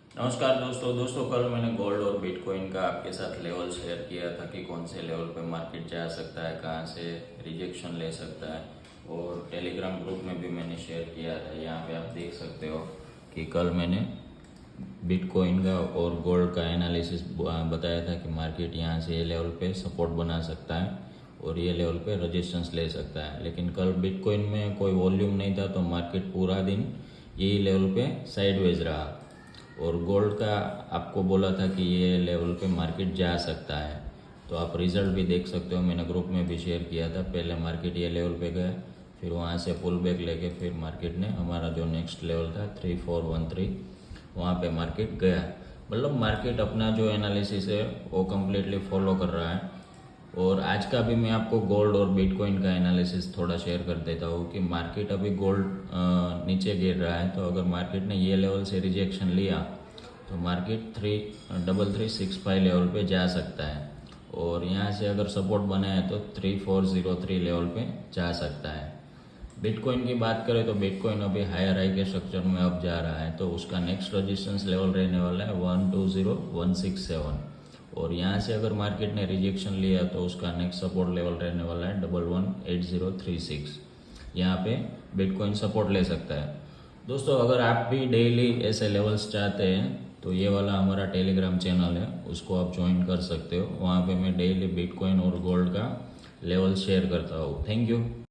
नमस्कार दोस्तों कल मैंने गोल्ड और बिटकॉइन का आपके साथ लेवल शेयर किया था कि कौन से लेवल पे मार्केट जा सकता है, कहाँ से रिजेक्शन ले सकता है। और टेलीग्राम ग्रुप में भी मैंने शेयर किया था। यहाँ पे आप देख सकते हो कि कल मैंने बिटकॉइन का और गोल्ड का एनालिसिस बताया था कि मार्केट यहाँ से ये लेवल पे सपोर्ट बना सकता है और ये लेवल पे रेजिस्टेंस ले सकता है। लेकिन कल बिटकॉइन में कोई वॉल्यूम नहीं था तो मार्केट पूरा दिन यही लेवल पे साइडवेज रहा। और गोल्ड का आपको बोला था कि ये लेवल पे मार्केट जा सकता है, तो आप रिजल्ट भी देख सकते हो। मैंने ग्रुप में भी शेयर किया था। पहले मार्केट ये लेवल पे गया, फिर वहाँ से पुल बैक लेके फिर मार्केट ने हमारा जो नेक्स्ट लेवल था 3413 वहाँ पे मार्केट गया। मतलब मार्केट अपना जो एनालिसिस है वो कम्प्लीटली फॉलो कर रहा है। और आज का भी मैं आपको गोल्ड और बिटकॉइन का एनालिसिस थोड़ा शेयर कर देता हूँ कि मार्केट अभी गोल्ड नीचे गिर रहा है, तो अगर मार्केट ने ये लेवल से रिजेक्शन लिया तो मार्केट 3365 लेवल पे जा सकता है। और यहाँ से अगर सपोर्ट बना है तो 3403 लेवल पे जा सकता है। बिटकॉइन की बात करें तो बिटकॉइन अभी हायर हाई के स्ट्रक्चर में अब जा रहा है, तो उसका नेक्स्ट रेजिस्टेंस लेवल रहने वाला है 120167। और यहाँ से अगर मार्केट ने रिजेक्शन लिया तो उसका नेक्स्ट सपोर्ट लेवल रहने वाला है 118036। यहाँ पे बिटकॉइन सपोर्ट ले सकता है। दोस्तों अगर आप भी डेली ऐसे लेवल्स चाहते हैं तो ये वाला हमारा टेलीग्राम चैनल है, उसको आप ज्वाइन कर सकते हो। वहाँ पे मैं डेली बिटकॉइन और गोल्ड का लेवल शेयर करता हूँ। Thank you.